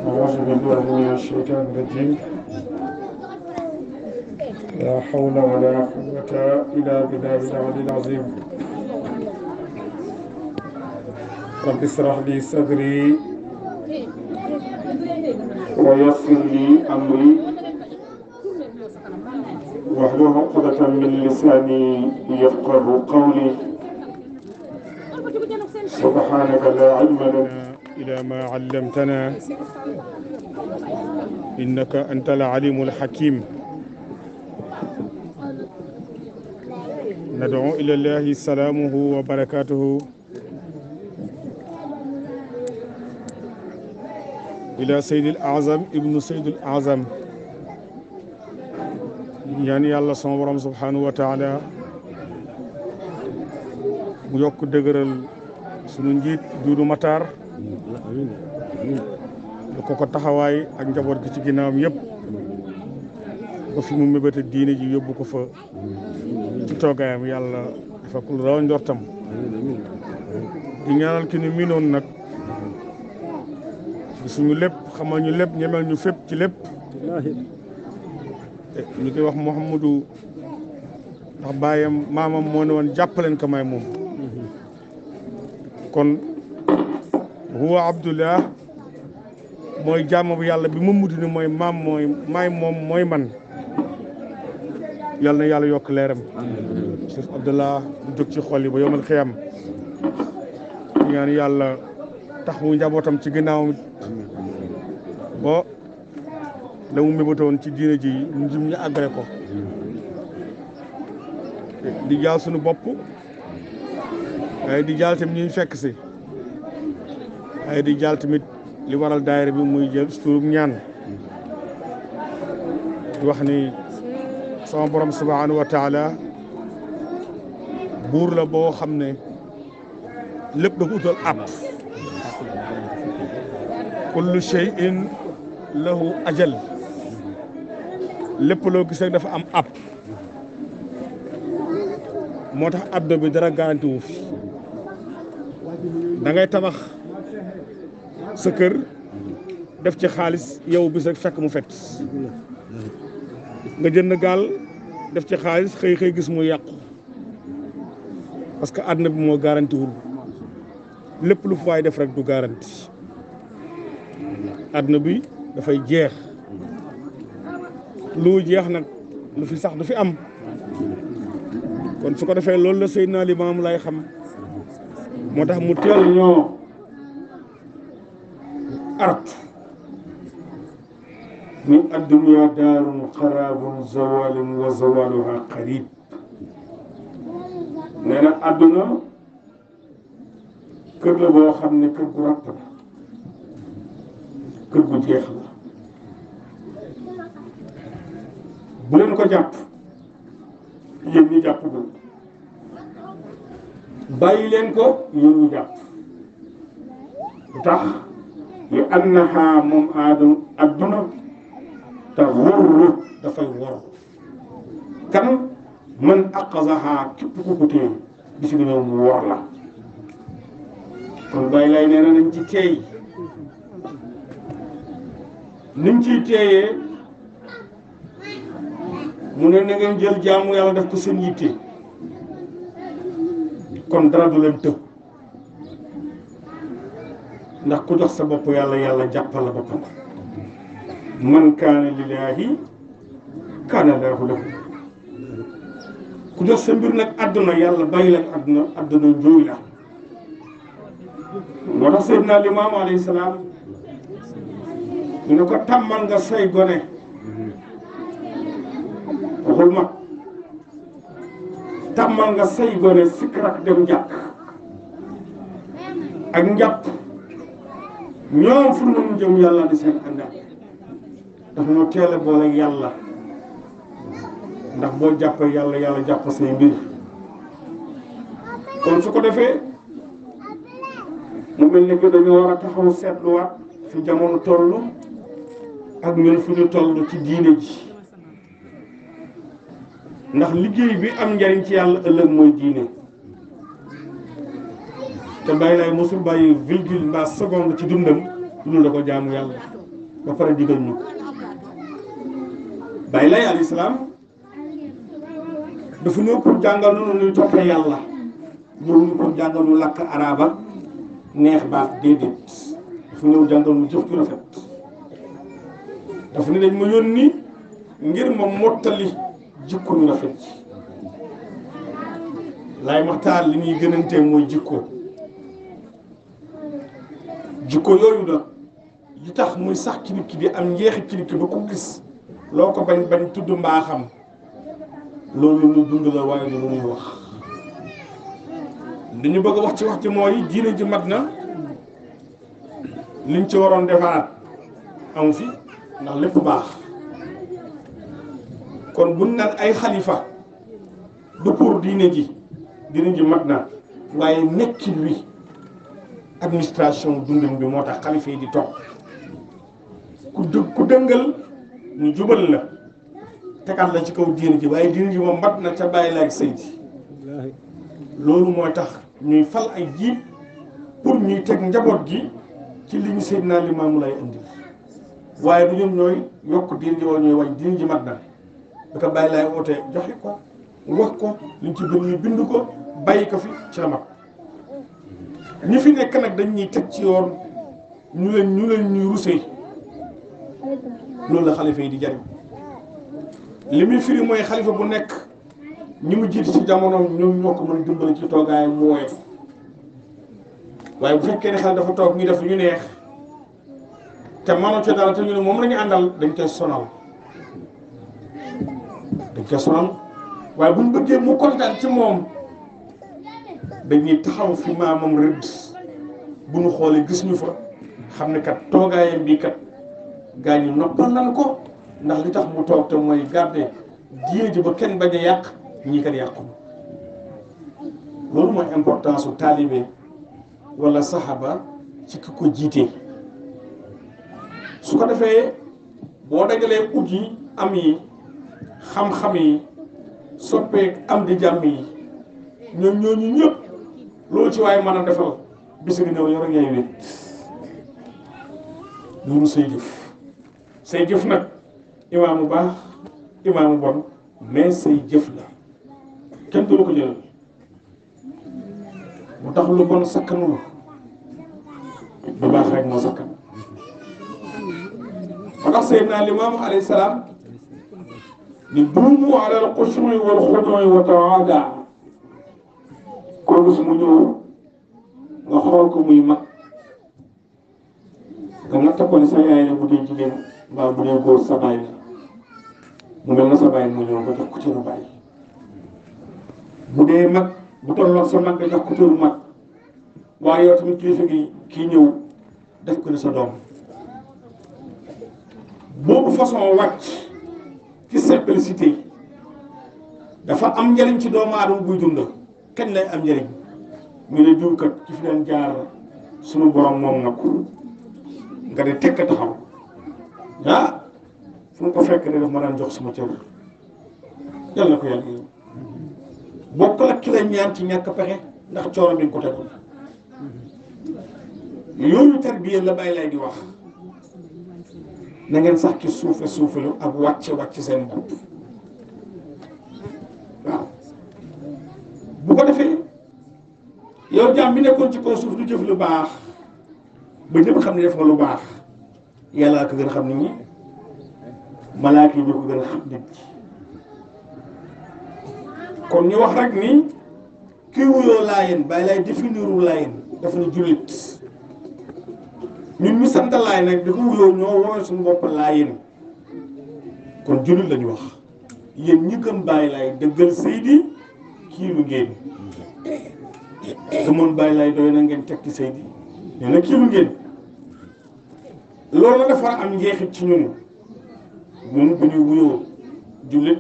أعوذ بالله من الشيطان الرجيم لا حول ولا قوة إلا بالله العلي العظيم رب اشرح لي صدري ويسر لي أمري واحلل عقدة من لساني يفقه قولي سبحانك لا علم لنا إلى ما علمتنا إنك أنت العليم الحكيم ندعو إلى الله سلامه وبركاته إلى سيد الأعظم ابن سيد الأعظم يعني الله سبحانه سبحانه وتعالى mu yokk dëgëral sunu njiit Duudu Matar ko taxawaay ak njaboot gi ci ginnaawam yëpp ba fi mu mébéte diine ji yóbbu ko fa ci toogaayam yàlla dafa ko raw njortam di ñaanal ki ñu miinoon nag suñu lépp xamal ñu lépp ñemel ñu fépp ci lépp ñu koy wax Mouhamadou ndax baayam maamam moo ne woon jàppaleen ko may moom kon huwa Abdullah mooy jàmm bu yàlla bi Mamadou ni mooy maam mooy maay moom mooy man yàlla na yàlla yokk leeram Cheikh Abdullah mu jóg ci xol yi ba yomal xiyam ñaan yàlla taxawu njabootam ci ginnaawam bo la mu mébatoon ci diine ji njim ñu àggale ko di jaal suñu bopp waaye di jaal tamit ñu fekk si waaye di jaal tamit li waral daayira bi muy jël suurub ñaan di wax ni sama borom subhanahu wa taala buur la boo xam ne lépp dafa utal ab kullu shay'in lahu ajal lépp loo gis rek dafa am ab moo tax abdo bi dara garanti wu fi da ngay tabax sa kër def ci xaalis yow bis rek fekk mu fet nga jënd gaal def ci xaalis xëy xëy gis mu yàqu parce que àdduna bi moo garanti wul lépp lu faay def rek du garanti àdduna bi dafay jeex lu jeex nag lu fi sax du fi am kon su ko defee loolu la Seydina Limaamu Laay xam moo tax mu teel ñoo art ni addunya daarun xaraabun zawalun wa zawaluha qarib nee na adduna kër la boo xam ne kër gu ràpp la kër gu jeex la bu leen ko jàpp yéen ñi jàpp bu bàyyi leen ko yéen ñi jàpp lu tax li annaha moom adduna te wóorlu dafay wor kan man aqazaha képp ku ko téye gis nga ñëw mu wor la kon bàyyi lay nee na nañ ci teey niñ ciy teeyee mu ne na ngeen jël jaamu yàlla def ko seen yitte kon dara du leen tëb ndax ku jox sa bopp yàlla yàlla jàppal la boppam man kaana lillaahi kaana laahu lahu ku jox sa mbir nag àdduna yàlla bàyyi la àdduna njuuy la moo tax Seydina Limaamu alayhi salaam ñu ne ko tàmmal nga say gone waxul ma tàmmal nga say gone sikrak dem jàkk ak njàpp ñoom fu mu jëm yàlla di seen àndaat dafa ñoo teel a boole yàlla ndax boo jàppee yàlla yàlla jàpp say mbir kon su ko defee mu mel ni que dañoo war a taxaw seetluwaat fi jamono toll ak ñun fu ñu toll ci diine ji ndax liggéey bi am njariñ ci yàlla ëllëg mooy diine te bàyyi lay mosul bàyyi virgule mbaa seconde ci dundam loolu da ko jaamu yàlla ba pare digal ñu Baay Laay alayhi salaam dafa ñëw pour jàngal nu ñuy toppee yàlla ñëw ñu pour jàngal nu làkk araba neex baax déedéet dafa ñëw jàngal nu jëf ju rafet dafa ne dañ ma yónni ngir ma mottali jikko ñu rafet ci Laay Maxtaar li ñuy gënantee mooy jikko yooyu nag li tax muy sax ci nit ki di am njeexit ci nit ki ba ko gis loo ko bañ bañ tudd mbaaxam loolu lu dund la waaye lu ñuy wax li ñu bëgg a wax ci mooy diine ji mat na liñ ci waroon defaraat amu fi ndax lépp baax kon buñ naan ay xalifa du pour diine ji mat na waaye nekkin wi administration dundin bi moo tax xalifa yi di toog ku dëngal ñu jubal la tegaat la ci kaw diine ji waaye diine ji moom mat na ca Baay Laay Seydi loolu mooy tax ñuy fal ay jiit pour ñuy teg njaboot gi ci li ñu Seydina Limaamu Laay indi waaye du ñoom ñooy yokk diine ji wala ñooy wañ diine ji mat na da ko Baay Laay ootee joxe ko wax ko liñ ci bind ñu bind ko bàyyi ko fi ci la mat ñi fi nekk nag dañ ñuy teg ci yoon ñu leen ñuy rusee loolu la xalifa yi di jariñ li muy firi mooy xalifa bu nekk ñi mu jiit ci jamono ñoom ñoo ko mën dimbali ci toogaayam mu woyof waaye bu fekkee ne xel dafa toog ñu def lu ñu neex te mënoo ca dara te ñu ne moom la ñu àndal dañ koy sonal waaye bu ñu bëggee mu kontaan ci moom dañuy taxaw fi maamam rëdd bu ñu xoolee gis ñu fa xam ne kat toogaayam bii kat gaa ñi noppal nañ ko ndax li tax mu toog te mooy garder diine ji ba kenn bañ a yàq ñii kat yàqu loolu mooy importance su taalibe wala saxaba ci ki ko jiitee su ko defee boo dagalee ut yi am yi xam-xam yi soppeek am di jàmm yi ñooñu ñëpp loolu ci waaye mën a defal bis gi ñëw yow rek yaay wét loolu say jëf nag imaamu baax imaamu bon mais say jëf la kenn du la ko jëlal mu tax lu bon sakkanul lu baax rek moo sakkan moo tax Seydina Limaamu alayhi salaam ni duumu ala al-xushuu'i wal xuduu'i wa tawaada koo gis mu ñëw nga xool ko muy mag nga natt ko ni sa yaay la bu dee jigéen mbaa bu dee góor sa baay la mu mel na sa baay mu ñëw nga jox ko cëru baay bu dee mag bu tolloog sa mag nga jox ko cëru mag waaye yow tamit kilifa gi kii ñëw def ko ni sa doom boobu façon wàcc ci simplicité dafa am njëriñ ci doomu aadama buy dund kañ lay am njëriñ ñu ne jurkat ci fi leen jaar suñu borom moom na ko nga de tekk taxaw fu mu ko fekk ne daf ma daan jox sama cër yàlla na ko yàlla yow bokk la ki la ñaan ci ñàkk pexe ndax coono bi nga ko tegul yooyu tarbiya la Baay Laay di wax na ngeen sax ci suufalu ak wàcce seen bopp waaw bu ko defee yow jaam bi nekkoon ci kaw suuf du jëf lu baax ba ñëpp xam ne def nga lu baax yàlla ko gën a xam nit ñi malaaka yi ñu ko gën a xam nit ñi kon ñu wax rek ni kii wuyoo Laayeen Baay Laay définiru Laayeen dafa ne jullit ñun ñu sant Laay nag di ko wuyoo ñoo woowe suñu bopp Laayeen kon jullit lañu wax yéen ñi gëm Baay Laay dëggal Seydi kii lu ngeen gëmoon Baay Laay doy na ngeen teg ci Seydi nee na kii lu ngeen loolu la dafa am njeexit ci ñun bu ñuy wuyoo jullit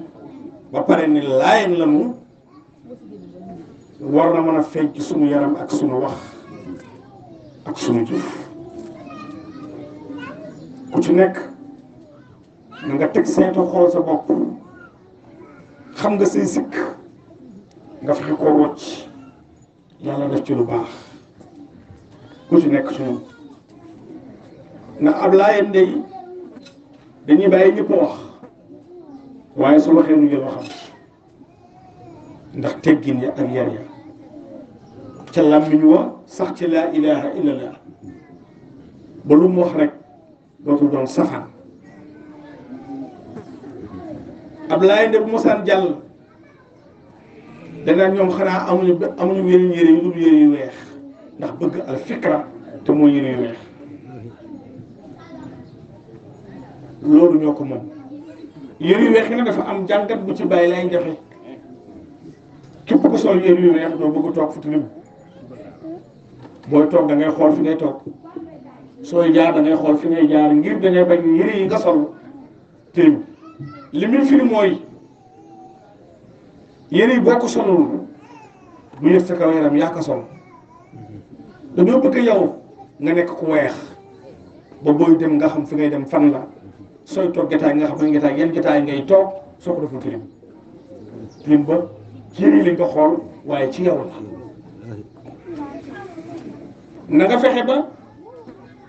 ba pare ni Laayeen lañu war na mën a feeñ ci sunu yaram ak sunu wax ak sunu jëf ku ci nekk na nga teg seetu xool sa bopp xam nga say sikk nga fexe koo wocc yàlla def ci lu baax ku ci nekk ci ñun ndax ab laayeen day dañuy bàyyi ñëpp wax waaye su waxee nu jël waxam ndax teggin ya ak yar ya ca làmmiñ wa sax ci laa ilaha illallah ba lu mu wax rek dootul doon safaan ab laayeen de bu mosaan jàll danaa ñoom xanaa amuñu yeneen yére yu dul yére yu weex ndax bëgg al fikra te mooy yére yu weex loolu ñoo ko moom yére yu weex yi nag dafa am jàngat bu ci bàyyi lay jafe képp ku sol yére yu weex doo bëgg toog fu tilim booy toog da ngay xool fi ngay toog sooy jaar da ngay xool fi ngay jaar ngir da ngay bañ yére yi nga sol tilim li muy firi mooy yére yi boo ko solul du yëg sa kaw yaram yaa ko sol dañoo bëgg yow nga nekk ku weex ba booy dem nga xam fi ngay dem fan la sooy toog jotaay nga xam ne jotaay yan jotaay ngay toog soo ko deful tilim tilim ba yére yi lañ ko xool waaye ci yow la na nga fexe ba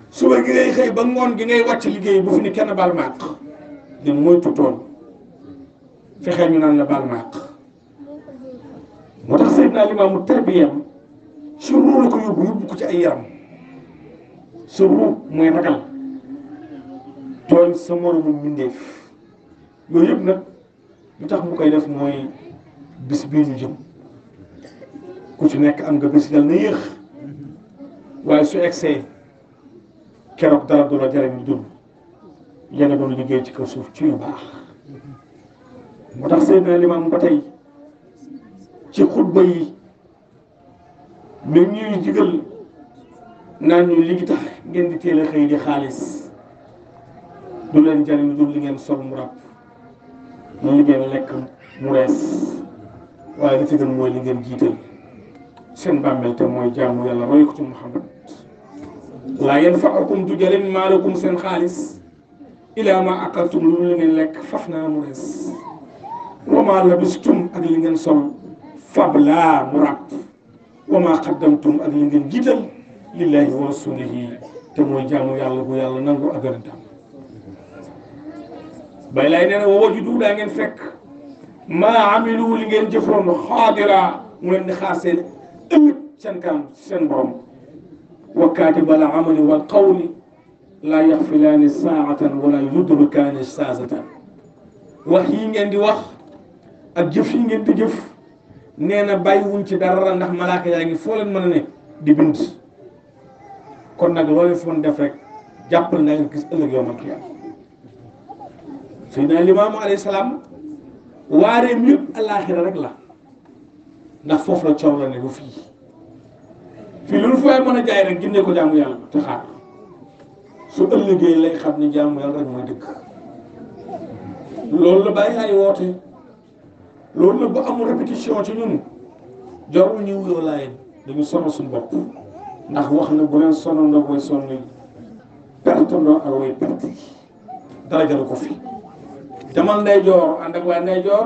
suba gi ngay xëy ba ngoon gi ngay wàcc liggéey bu fi ni kenn baal maaq di moytu tool fexe ñu naan la baal maaq moo tax Seydina Limaamu tarbiyam su ruu la ko yóbbu ko ci ay yaram su ruu mooy ragal tooñ sa moromu mbindeef yooyu yëpp nag lu tax mu koy def mooy bis bii ñu jëm ku ci nekk am nga bis dal na yéex waaye su egsee keroog dara du la jariñ dund ya nga doon liggéey ci kaw suuf ci yu baax moo tax Seydina Limaamu ba tey ci xutba yi mais ñuy digal naan ñu li tax ngeen di teel a xëy di xaalis du leen jariñ du li ngeen sol mu ràpp li ngeen lekk mu rees waaye li ci gën mooy li ngeen jiital seen bàmmeel te mooy jaamu yàlla roy ko ci Muhammad laa yanfa'ukum du jariñ maalakum seen xaalis ilaa ma akaltum lu li ngeen lekk faf naa mu rees wa maa labistum ak li ngeen sol fablaa mu ràpp wa maa qaddamtum ak li ngeen jiital lillahi wa rasulihi te mooy jaamu yàlla bu yàlla nangu ak yonentam bay lay nee na wa wajudu daa ngeen fekk maa amilu li ngeen jëfoon xaadira mu leen di xaar seen ëllëg seen kanam seen borom wa kaatiba al amali wal qawli laa yaxfilaani saatan wala yudrikaani saasatan wax yi ngeen di wax ak jëf yi ngeen di jëf nee na bàyyiwuñ ci dara ndax malaaka yaa ngi foo leen mën a ne di bind kon nag loolu foon def rek jàppal na nga gis ëllëg yawmal qiyaama Seydina Limaamu alayhi salaam waareem yëpp alaaxira rek la ndax foofu la coow la ne bu fii loolu fooy mën a jaay rek gindee ko jaamu yàlla te xaar su ëllëgee lay xam ni jaamu yàlla rek mooy dëgg loolu la bàyyi ay woote loolu nag bu amul répétition ci ñun jarul ñu wuyoo laayeen dañu sonal suñu bopp ndax wax na bu leen sonandoo way sonn pertandoo ak way perte dara jaru ko fi demal ndeyjoor ànd ak waa ndeyjoor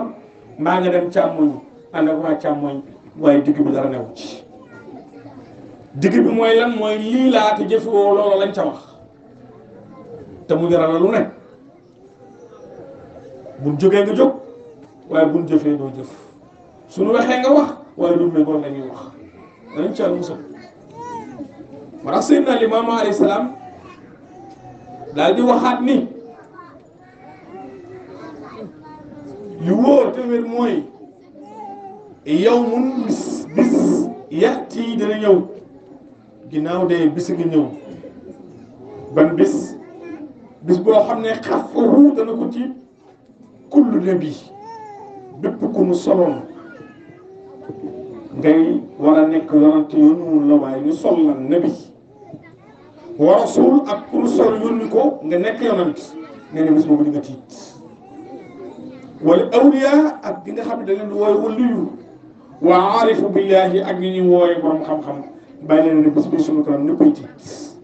mbaa nga dem càmmoñ ànd ak waa càmmoñ waaye digg bi dara newu ci digg bi mooy lan mooy lii laa te jëfewoo loola lañ ca wax te mu jaral la lu ne buñ jógee nga jóg waaye buñ jëfee doo jëf suñu waxee nga wax waaye lu méngoon la ñuy wax danañ ca musal moo tax Seydina Limaamu alayhi salaam daal di waxaat ni li wóor te wér mooy yawmun bis yàtti dana ñëw ginnaaw de bis nga ñëw ban bis boo xam ne xafahu dana ko tiit kullu nabi bépp ku mu soloon ngay war a nekk yonante yónniwul la waaye ñu sol la nabi wa rasul ak ku mu sol yónni ko nga nekk yonant nee na bis boobu di nga tiit wala awliya ak bi nga xam ne da leen di wooy waliyu wa aarifu billahi ak ñi ñuy wooye borom xam-xam bàyyi leen ne bis bi suñu kanam ñëppay tiit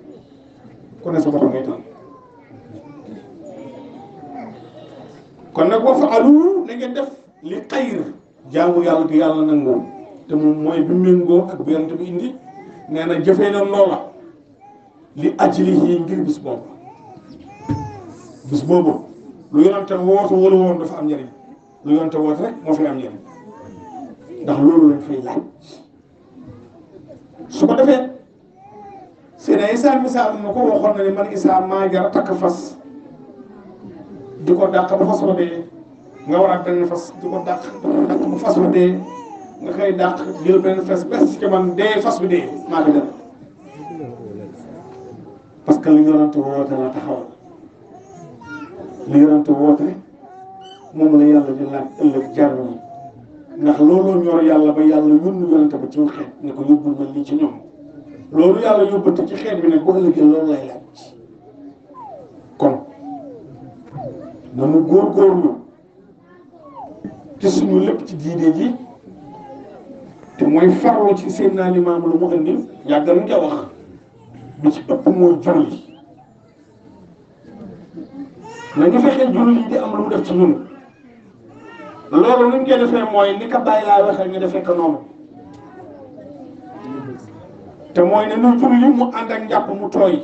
kon ne sa bopp ngay taal kon nag wa faalu na ngeen def li xayr jaamu yàlla gi yàlla nangoo te moom mooy bi méngoo ak bi yonent bi indi nee na jëfee na loola li ajlihi ngir bis boobu bis boobu lu yonante woote wala woon dafa am njëriñ lu yonante woote rek moo fi am njëriñ ndax loolu lañ fay laaj su ko defee Seydina Isaa misaal ma ko waxoon na ne man Isaa maa jar takk fas di ko dàq ba fas wa dee nga war a benn fas di ko dàq ba fas wa dee nga koy dàq jël benn fas bes ci man dee fas bi dee maa ko jël parce que li yonante woote la taxawal li yonante woote moom la yàlla di laaj ëllëg jar ñi ndax looloo ñor yàlla ba yàlla yónni yonante ba ci xeet ne ko yóbbul ma lii ci ñoom loolu yàlla yóbbante ci xeet bi nag bu ëllëgee loolu lay laaj kon nanu góorgóorlu ci suñu lépp ci diine ji te mooy farlu ci Seydina Limaamu lu mu indi yàgg nañ ca wax bi ci ëpp mooy julli nañu fexe julli di am lu mu def ci ñun loolu nuñ koy defee mooy ni ko bàyyi laa waxee ñu defee ko noonu te mooy ne nu julli mu ànd ak njàpp mu tooy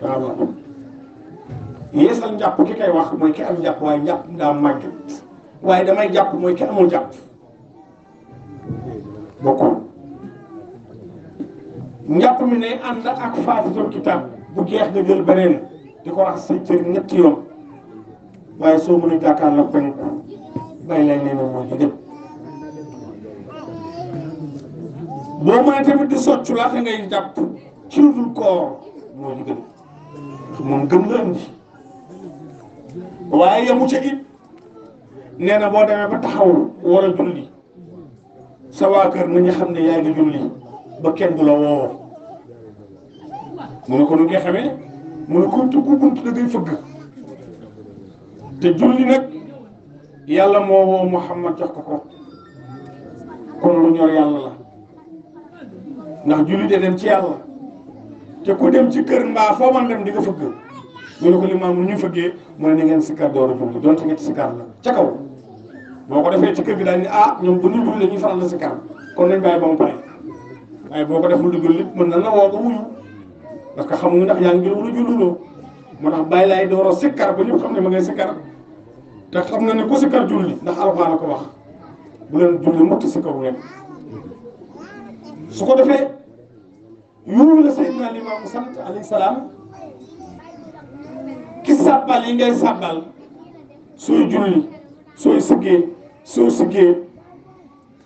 waaw yeesal njàpp ki koy wax mooy ki am njàpp waaye njàpp daa màgget waaye damay jàpp mooy ki amul jàpp bokkul njàpp mi ne ànd ak faatihatul kitaab bu jeex nga jël beneen di ko wax say cër ñetti yoon waaye soo mën a jàkkaar la penk bay lay nee na moo ci dem boo mënee tamit di soccu laata ngay jàpp ci lu dul koor moo ci gën moom gëm la indi waaye yamu ca it nee na boo demee ba taxaw war a julli sa waa kër nañu xam ne yaa ngi julli ba kenn du la woo mu ne ko nu nga xamee mu ne ko tugg bunt da ngay fëgg te julli nag yàlla moo woo Muhammad jox ko kon lu ñor yàlla la ndax julli de dem ci yàlla te ku dem ci kër mbaa foo man dem di nga fëgg mu ne ko limaam mu ñu fëggee mu ne ni ngeen sikkar door a julli donte ñetti sikkar la ca kaw boo ko defee ci kër gi daal ni ah ñoom bu ñu julli dañuy faral la sikkar kon nañ bàyyi ba mu pare waaye boo ko deful di julli mën na la woo ba wuyu parce que xamuñu ndax yaa ngi jël wala julluloo moo tax bàyyi laay door a sikkar ba ñëpp xam ne ma ngay sikkar te xam na ne ku sikkar julli ndax alxuraan ko wax bu leen julli mukk sikkar wu leen su ko defee yooyu la Seydina Limaamu sant alayhi salaam ki sàbbal yi ngay sàbbal sooy julli sooy siggee soo siggee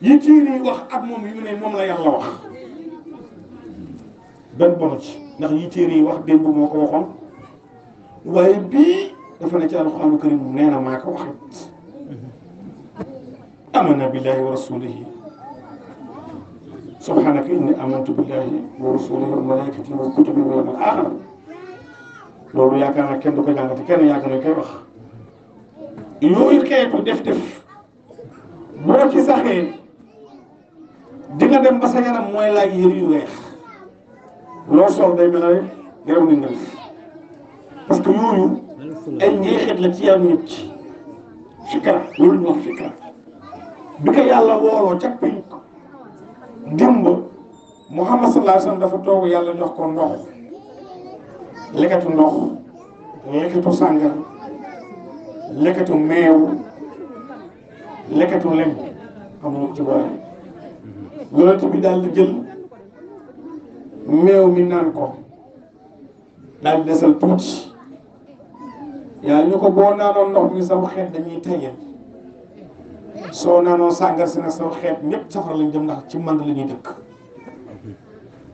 yi tiir yi wax ak moom yu ne moom la yàlla wax benn bonu ci ndax yi tiir yi wax démb moo ko waxoon waaye bii dafa ne ci alxuraanu karim nee na maa ko waxit amana billahi wa rasulihi subhanaka inni amantu billahi wa rasulihi wa malaikatihi wa kutubihi wa yawmil aaxir loolu yaakaar naa kenn du ko jàngati kenn yaakaar nañ koy wax yooyu xeetu def boo ci saxee di nga dem ba sa yaram mooy laaj yëre yu weex loo sol day mel ne yaram ni nga parce que yooyu ay njeexit la ci yaram nit ci fikra loolu ñu wax fikra bi ko yàlla wooloo ca pink dimb Muhammad sallallahu alayhi wasallam dafa toog yàlla jox ko ndox lekkatu ndox lekkatu sàngar lekkatu meew lekkatu lem xam nga ci boole loolu bi daal di jël meew mi naan ko daal di desal tuuti yaa ñu ko boo naanoon ndox mi saw xeet dañuy tayal soo naanoon sàngar si nag saw xeet ñëpp safara lañ jëm ndax ci mand la ñuy dëkk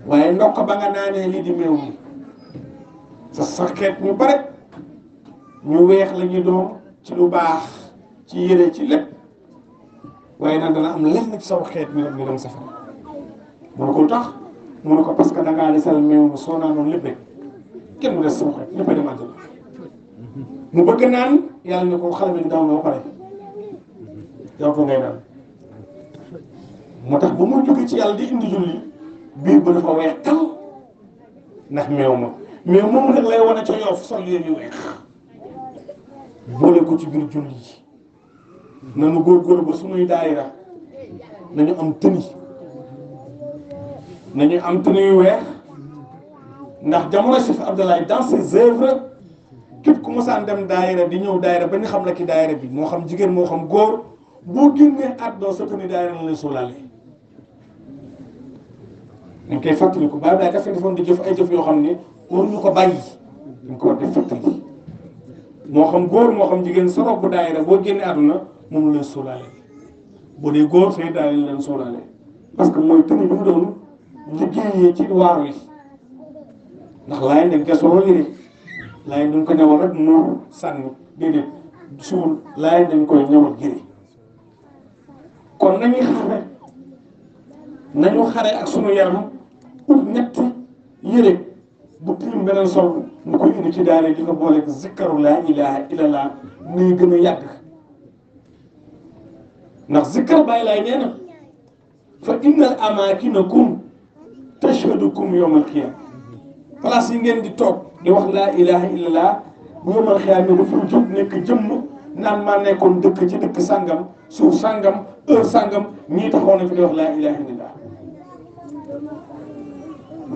waaye ndox ba nga naanee lii di meew mi sa xeet ñu bare ñu weex la ñuy doon ci lu baax ci yére ci lépp waaye nag dana am lenn ci saw xeet mi nag ñu dem safara mu ne ko tax mu ne ko parce que da ngaa desal meew mi soo naanoon lépp rek kenn mu des saw xeet léppay dem àjjana mu bëgg naan yàlla ne ko xale bi daaw na ba pare yow ko ngay naan moo tax ba mu jóge ci yàlla di indi julli biir ba dafa weex tal ndax meew ma mais moom nag lay wane ca Yoff sol yéen yu weex boole ko ci biir julli yi nanu góorgóorlu ba sunuy daayira nañu am tëni yu weex ndax jamono Cheikh Abdoulaye dans ses œuvres képp ku mosaan dem daayira di ñëw daayira ba ñu xam la ki daayira bi moo xam jigéen moo xam góor boo génnee àddoo sa tëni daayira la lay suulaale dañ koy fàttaliku bàyyi daay dafa defoon di jëf ay jëf yoo xam ne waruñu ko bàyyi dañ ko war def fàttali moo xam góor moo xam jigéen sa rob bu daayira boo génnee àdduna moom la lay suulaale boo dee góor say daayira la leen suulaale parce que mooy tëni bi mu doon liggéeyee ci waar wi ndax laay dañ ko solo yëre laay dañ ko ñëwal rek mu sànni déedéet suul laay dañ koy ñëwal yëre kon nañu xare ak sunu yaram ut ñetti yëre bu tilim beneen sol ñu koy indi ci daara di ko booleeg zikkaru laa ilaha illallah muy gën a yàgg ndax zikkar bàyyi laay nee na fa innal amaakinakum tashhadukum yawmal qiyaama place yi ngeen di toog di wax laa ilaha illallah bu yawmal qiyaama dafa jóg nekk jëmm naan maa nekkoon dëkk ci dëkk sàngam suuf sàngam heure sàngam ñii taxaw na fi di wax laa ilaha illallah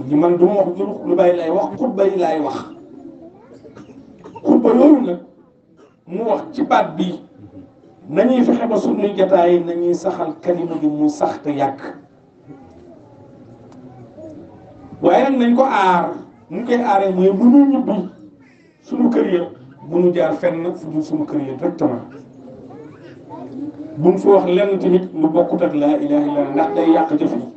li man du ma wax lu bàyyi lay wax xutba yi laay wax xutba yooyu nag mu wax ci baat bi nañuy fexe ba suñuy jataay nañuy saxal kalima gi mu sax te yàgg waaye nag nañ ko aar mu koy aaree mooy bu ñu ñibbi suñu kër ya bu ñu jaar fenn fu dul suñu kër ya directement bu ñu fa wax lenn tamit lu bokkut ak laa ilaha illallah ndax day yàq jëf yi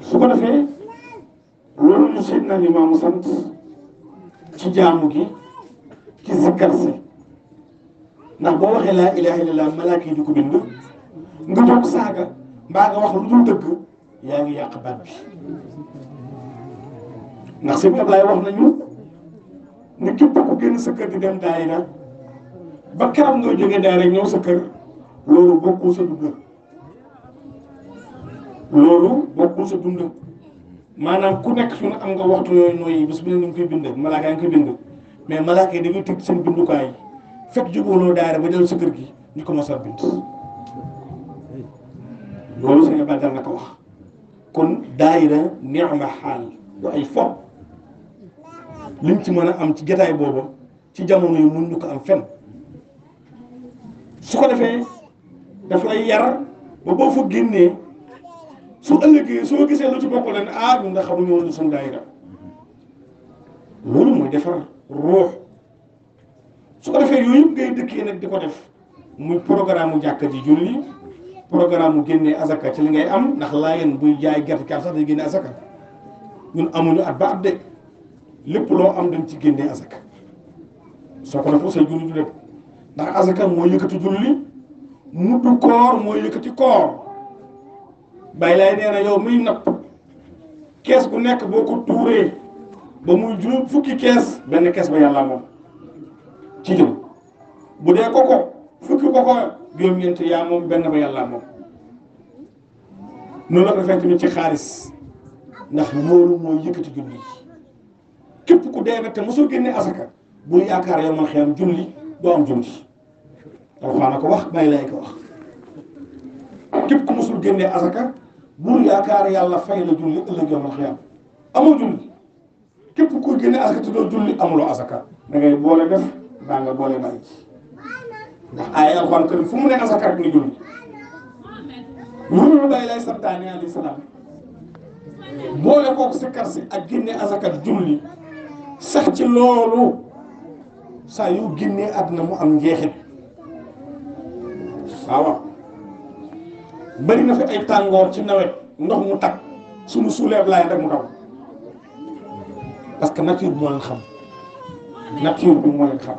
su ko defee loolu ñu Seydina Limaamu sant ci jaamu gi ci zikkar si ndax boo waxee laa ilaha illallah malaaka yi di ko bind nga jóg saaga mbaa nga wax lu dul dëgg yaa ngi yàq baat bi ndax sëñ Ablaye wax nañu ne képp ku génn sa kër di dem daayira ba keroog nga jógee daayira ñëw sa kër loolu bokkul sa dund loolu bokkul sa dund maanaam ku nekk suñu am nga waxtu yooyu nooyi bis bu ne ñu koy bind malaaka yi ngi koy bind mais malaaka yi dañuy tëj seen bindukaay yi fekk jógoonoo daayira ba dellu sa kër gi ñu commencé a bind loolu sëñ Ablaye dal na ko wax kon daayira neexma xaal du ay fo liñ ci mën a am ci jataay boobu ci jamono yi mun ñu ko am fenn su ko defee daf lay yar ba boo fa génnee su ëllëgee soo gisee lu ci bokk leen ñun nga xamuñu woon suñu daayira loolu mooy defar ruux su ko defee yooyu yëpp ngay dëkkee nag di ko def muy programme mu jàkka ji julli programme mu génnee asaka ci li ngay am ndax laayeen buy jaay gerte kaaf sax day génne asaka ñun amuñu at ba at de lépp loo am dañ ci génnee asaka soo ko defoo say julli du dem ndax asaka mooy yëkkati julli muddu koor mooy yëkkati koor bàyyi laay nee na yow muy napp kees gu nekk boo ko tuuree ba muy juróom fukki kees benn kees ba yàlla moom ci jëm bu dee koko fukki koko juróom-ñeent yaa moom benn ba yàlla moom noonu la ko defee tamit ci xaalis ndax loolu mooy yëkkati julli képp ku dee nag te mosoo génnee asaka bu yaakaar yow man xeyam julli doo am julli alxuraan ko wax bàyyi lay ko wax képp ku mosul génnee asaka bul yaakaar yàlla fay la julli ëllëg yow man xeyam amoo julli képp ku génnee asaka te doo julli amuloo asaka da ngay boole def baa nga boole bàyyi ndax ay alxuraan kërim fu mu ne asaka rek nga julli loolu bàyyi lay santaane alayhi salaam boole kooku si karsi ak génnee asaka julli sax ci loolu saa yu génnee àdduna mu am njeexit waaw bari na fi ay tàngoor ci nawet ndox mu tag suñu suuleeb laay rek mu daw parce que nature bi moo leen xam nature bi moo leen xam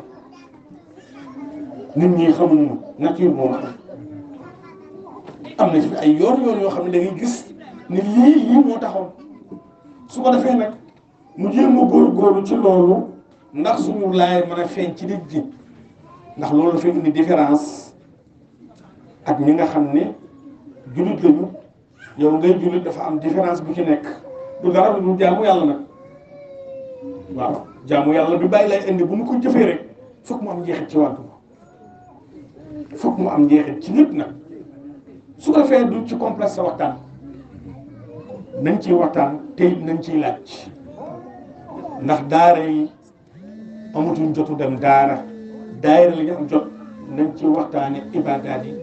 nit ñi xamuñu nature moo xam am na ci ay yoon yoo xam ne da ngay gis ni lii moo taxoon su ko defee nag mu jéem a góorgóorlu ci loolu ndax suñu laay mën a feeñ ci nit ji ndax loolu dafay indi différence ak ñi nga xam ne jullit lañu yow ngay jullit dafa am différence bu ci nekk du dara lu jaamu yàlla nag waaw jaamu yàlla bi bàyyi lay indi bu ñu ko jëfee rek fokk mu am njeexit ci wàllu fokk mu am njeexit ci nit nag su ko defee du ci complexe sa waxtaan nañ ciy waxtaan te nañ ciy laaj ndax daara yi amatuñ jotu dem daara daayira li ñu am jot nañ ci waxtaane ibaadaat yi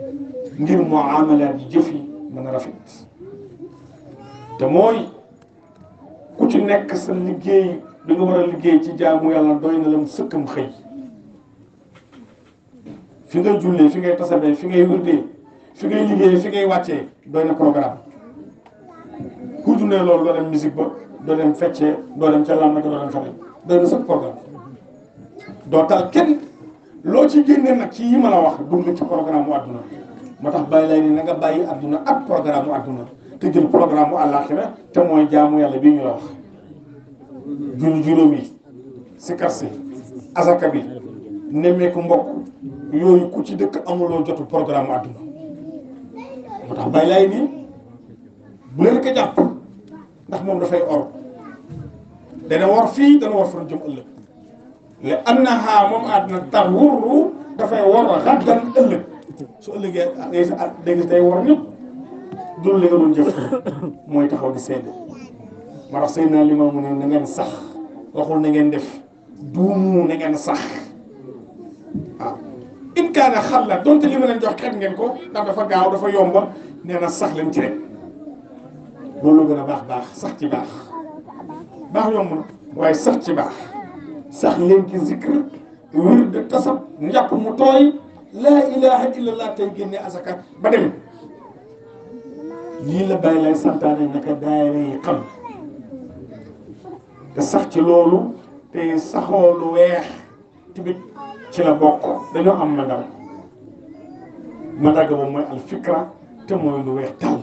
ngir muamalaat yi jëf yi mën a rafet te mooy ku ci nekk sa liggéey bi nga war a liggéey ci jaamu yàlla doy na lam sëkkam xëy fi ngay jullee fi ngay tasabee fi ngay wërdee fi ngay liggéey fi ngay wàccee doy na programme ku dundee loolu doo dem musique ba doo dem feccee doo dem ca làmb doo dem feneen doy na sëkk programme doo tal kenn loo ci génnee nag ci yi ma la wax dugg ci programme mu àdduna moo tax bàyyi lay ni na nga bàyyi àdduna ak programme mu àdduna te jël programme mu àllaaxira te mooy jaamu yàlla bii ñu la wax julli juróom yi sikar si asaka bi nemmeeku mbokk yooyu ku ci dëkk amuloo jotu programme mu àdduna moo tax bàyyi lay ni bu leen ko jàpp ndax moom dafay or dana war fii dana war fan jëm ëllëg le annaha moom àdduna tarwurru dafay war xaddan ëllëg su ëllëgee dégg day war ñëpp dul li nga doon jëf mooy taxaw di seede ma tax sëy naa li ma mu ne na ngeen sax waxul na ngeen def duumu na ngeen sax waaw in kaana xal la donte li ma leen jox xeet ngeen ko ndax dafa gaaw dafa yomba nee na sax leen ci rek loolu gën a baax sax ci baax yomb na waaye sax ci baax sax leen ci zikr wér de tasab njàpp mu tooy laa ilaha illallah tey génne asaka ba dem lii la bàyyi lay santaane naka daayira yi xam te sax ci loolu te saxoo lu weex tamit ci la bokk dañoo am mandarga boobu mooy alfikra te mooy lu weex tal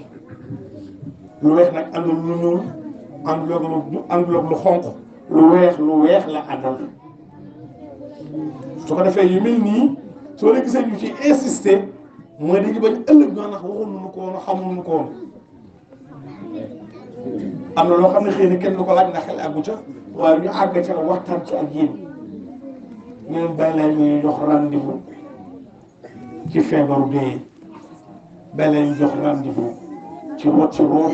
lu weex nag àndul lu ñuul àndul lu xonq lu weex la àndal su ko defee yu mel nii soo la gisee ñu ci insister mooy dañu bañ ëllëg ñoo nax waxul nu ko woon xamul nu ko woon am na loo xam ne xëy na kenn du ko laaj ndax xel àggu ca waaye ñu àgg ca waxtaan ci ak yéen ñu leen bàyyi laa ñuy jox rendez-vous ci feebaru dee bàyyi laa ñuy jox rendez-vous ci wot ci ruux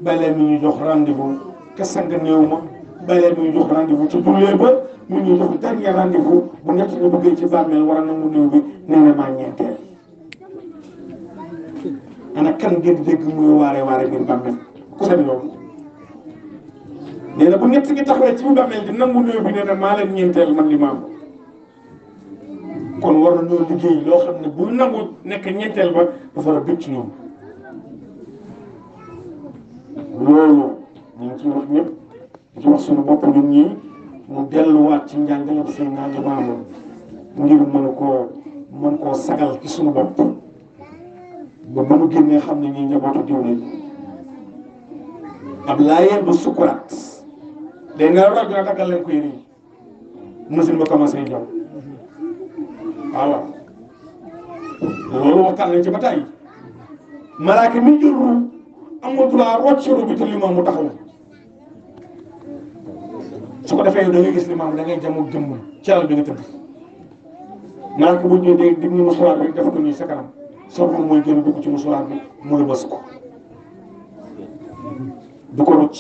bàyyi laa ñuy jox rendez-vous te sang néew ma bàyyi laa ñuy jox rendez-vous ci jullee ba mu ñuy jox dernier rendez-vous bu ñett ñu bëggee ci bàmmeel war a nangu néew bi nee na maa ñeenteel ana kan ngeen dégg muy waare ngeen bàmmeel ku seen loolu nee na bu ñett gi taxawee ci bàmmeel di nangu néew bi nee na maa leen ñeenteel man li ma am kon war na ñoo liggéey loo xam ne bu nangu nekk ñeenteel ba dafa war a bëgg ci ñoom loolu ñu ngi ciy wax ñëpp di ci wax suñu bopp ñun ñii mu delluwaat ci njàngale bi seen naaj maamoon ngir mën koo sagal ci suñu bopp ba mënu génnee xam ne ñii njabootu diw lañ ab laayeen bu sukuraat day nga rag na daggal leen ko yëri machine ba commencé jaw waaw loolu waxtaan nañ ci ba tey malaaka mi jël ru amul droit rocc ru bi te limaam mu taxaw su ko defee da ngay gis limaam da ngay jamoo jëmm ci yàlla bi nga tëdd malaaka bu ñëwee day dig ñu musuwaar bi def ko nii sa kanam soxla mooy gën a dugg ci musuwaar bi mooy bës ko du ko rocc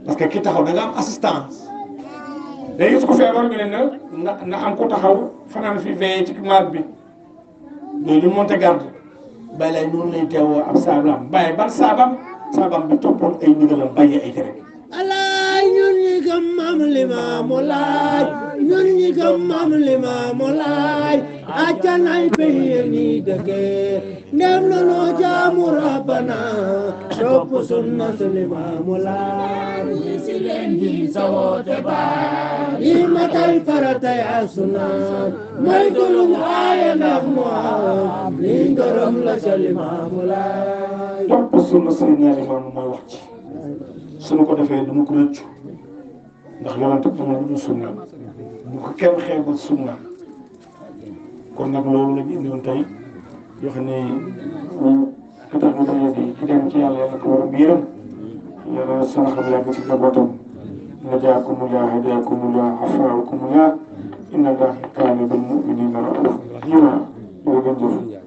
parce que ki taxaw da nga am assistance léegi su ko feebar ñu ne na am ko taxaw fanaan fi veillé ci maag bi loolu ñu monté garde bàyyi lay noonu lay teewoo ab saabam bàyyi ban saabam bi toppoon ay ndigalam bàyyi ay tere alaay ñun ñi gëm Maam Limaamu Laay ñun ñi gëm Maam Limaamu Laay àjjanay pays ñi dëkkee ndem na noo jaar jaamu rabbana topp sunna Limaamu Laay si leen di sa woote baay yi matal farata ya sunna mooy gëlum aaye ndax mu am li ngërëm la ca Limaamu Laay topp sunna Seydina Limaamu mooy wax ci suñu ko defee dama ko rëccu ndax yonent bi amul lu dul sunna bu ko kenn xeebul sunna kon nag loolu la ñu indiwoon tey yoo xam ne ki tax ñu daje bi ki dem ci yàlla yàlla ko war a yërëm yàlla sama xam yàgg ci njabootam najaakumullah hadaakumullah afaakumullah inna allaha kaana bil mu'minina raufan rahiima jërëjëf